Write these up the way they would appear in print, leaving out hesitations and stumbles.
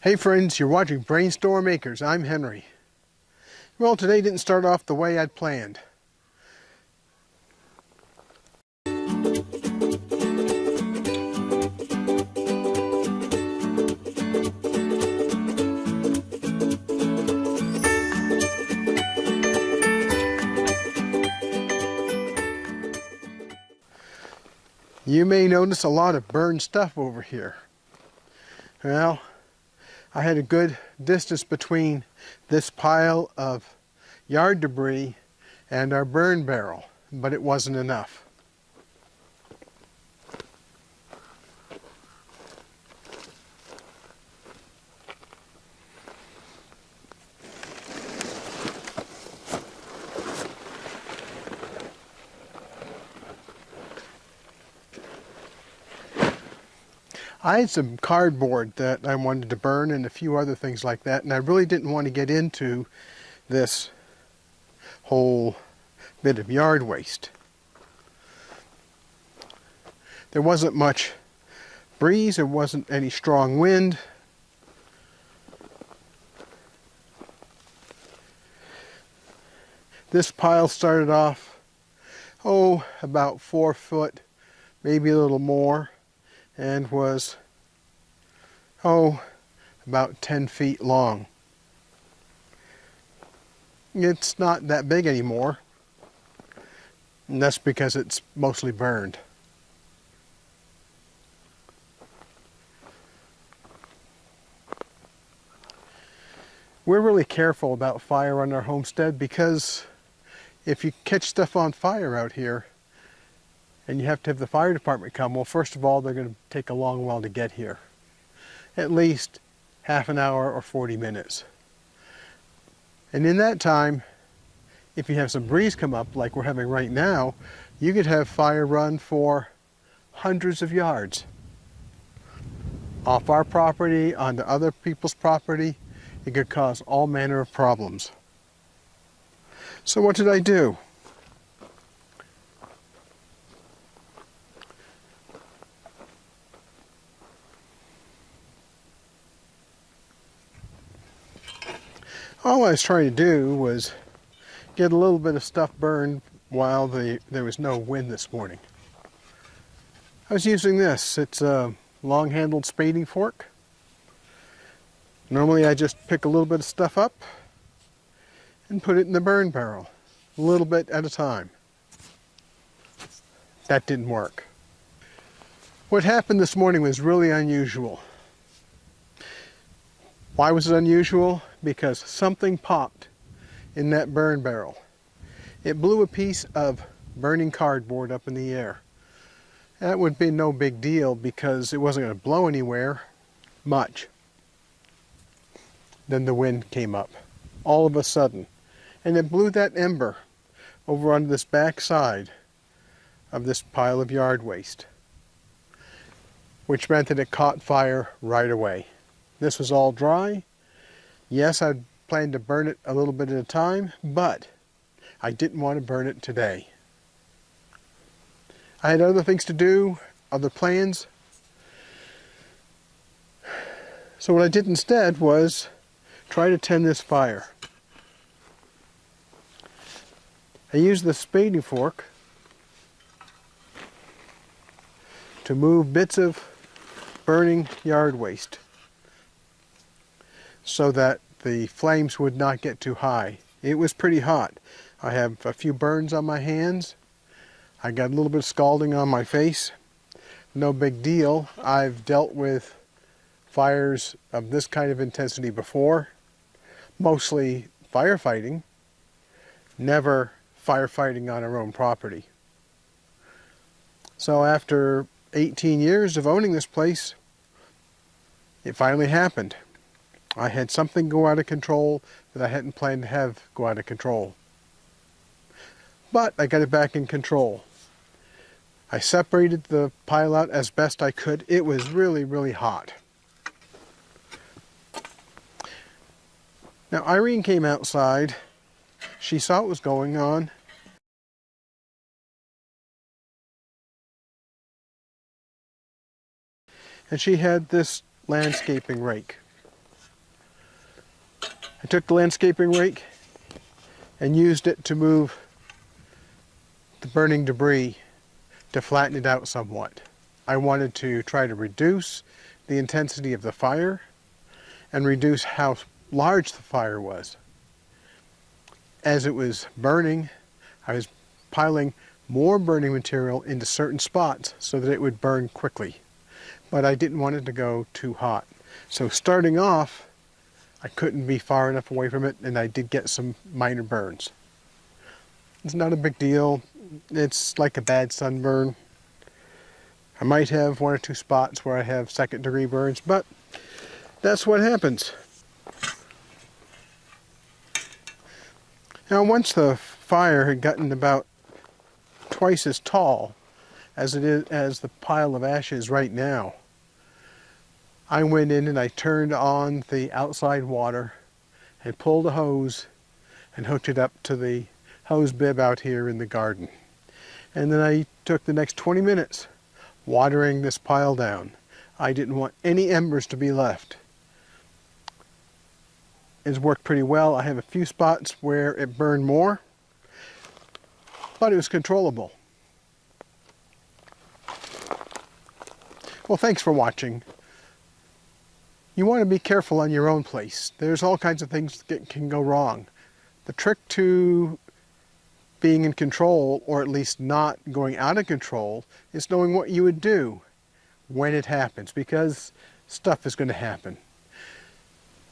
Hey friends, you're watching BrainStormAcres. I'm Henry. Well, today didn't start off the way I'd planned. You may notice a lot of burned stuff over here. Well, I had a good distance between this pile of yard debris and our burn barrel, but it wasn't enough. I had some cardboard that I wanted to burn and a few other things like that, and I really didn't want to get into this whole bit of yard waste. There wasn't much breeze, there wasn't any strong wind. This pile started off, about 4 foot, maybe a little more, and was, about 10 feet long. It's not that big anymore, and that's because it's mostly burned. We're really careful about fire on our homestead because if you catch stuff on fire out here, and you have to have the fire department come, well, first of all, they're going to take a long while to get here. At least half an hour or 40 minutes. And in that time, if you have some breeze come up like we're having right now, you could have fire run for hundreds of yards. Off our property, onto other people's property, it could cause all manner of problems. So what did I do? All I was trying to do was get a little bit of stuff burned while there was no wind this morning. I was using this. It's a long-handled spading fork. Normally I just pick a little bit of stuff up and put it in the burn barrel, a little bit at a time. That didn't work. What happened this morning was really unusual. Why was it unusual? Because something popped in that burn barrel. It blew a piece of burning cardboard up in the air. That would be no big deal because it wasn't going to blow anywhere much. Then the wind came up all of a sudden, and it blew that ember over on this back side of this pile of yard waste, which meant that it caught fire right away. This was all dry. Yes, I'd planned to burn it a little bit at a time, but I didn't want to burn it today. I had other things to do, other plans. So what I did instead was try to tend this fire. I used the spading fork to move bits of burning yard waste so that the flames would not get too high. It was pretty hot. I have a few burns on my hands. I got a little bit of scalding on my face. No big deal. I've dealt with fires of this kind of intensity before, mostly firefighting, never firefighting on our own property. So after 18 years of owning this place, it finally happened. I had something go out of control that I hadn't planned to have go out of control. But I got it back in control. I separated the pile out as best I could. It was really, really hot. Now Irene came outside. She saw what was going on. And she had this landscaping rake. took the landscaping rake and used it to move the burning debris to flatten it out somewhat. I wanted to try to reduce the intensity of the fire and reduce how large the fire was. As it was burning, I was piling more burning material into certain spots so that it would burn quickly. But I didn't want it to go too hot. So starting off, I couldn't be far enough away from it, and I did get some minor burns. It's not a big deal. It's like a bad sunburn. I might have 1 or 2 spots where I have second-degree burns, but that's what happens. Now, once the fire had gotten about twice as tall as it is as the pile of ashes right now, I went in and I turned on the outside water and pulled a hose and hooked it up to the hose bib out here in the garden. And then I took the next 20 minutes watering this pile down. I didn't want any embers to be left. It's worked pretty well. I have a few spots where it burned more, but it was controllable. Well, thanks for watching. You want to be careful on your own place. There's all kinds of things that can go wrong. The trick to being in control, or at least not going out of control, is knowing what you would do when it happens, because stuff is going to happen.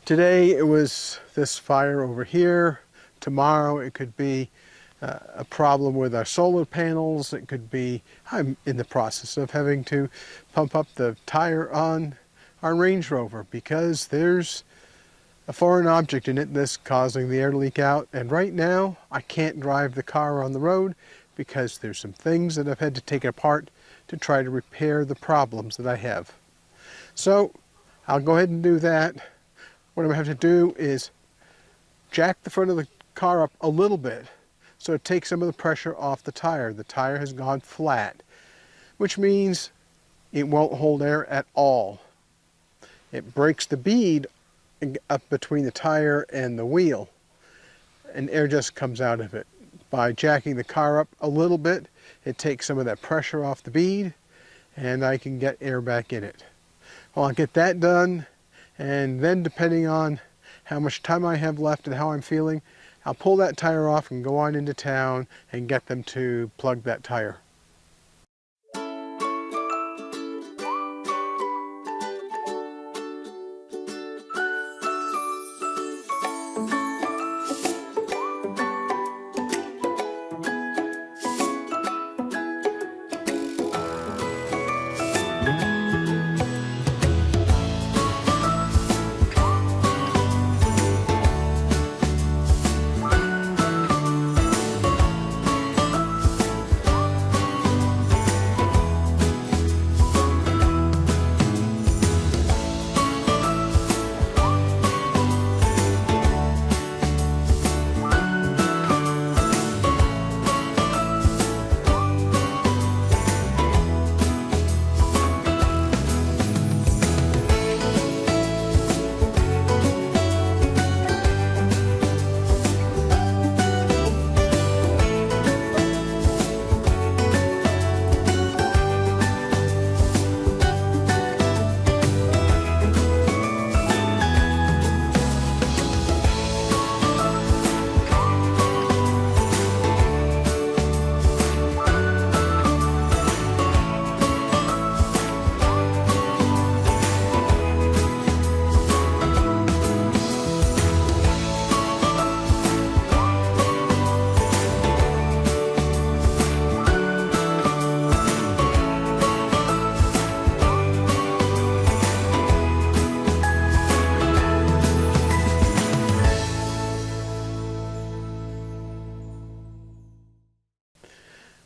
Today it was this fire over here. Tomorrow it could be a problem with our solar panels. It could be, I'm in the process of having to pump up the tire on our Range Rover because there's a foreign object in it that's causing the air to leak out. And right now I can't drive the car on the road because there's some things that I've had to take apart to try to repair the problems that I have. So I'll go ahead and do that. What I'm going to have to do is jack the front of the car up a little bit so it takes some of the pressure off the tire. The tire has gone flat, which means it won't hold air at all. It breaks the bead up between the tire and the wheel, and air just comes out of it. By jacking the car up a little bit, it takes some of that pressure off the bead, and I can get air back in it. Well, I'll get that done. And then depending on how much time I have left and how I'm feeling, I'll pull that tire off and go on into town and get them to plug that tire.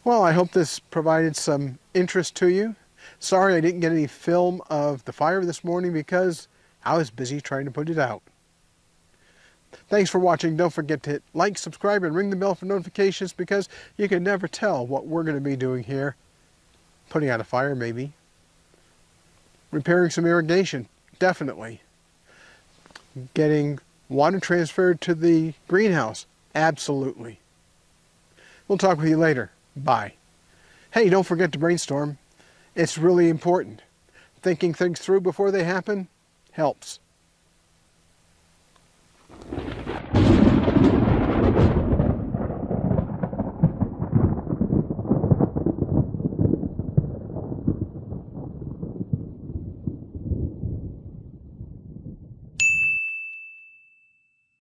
Well, I hope this provided some interest to you. Sorry I didn't get any film of the fire this morning because I was busy trying to put it out. Thanks for watching. Don't forget to hit like, subscribe, and ring the bell for notifications because you can never tell what we're going to be doing here. Putting out a fire, maybe. Repairing some irrigation, definitely. Getting Water transferred to the greenhouse? Absolutely. We'll talk with you later. Bye. Hey, don't forget to brainstorm. It's really important. Thinking things through before they happen helps.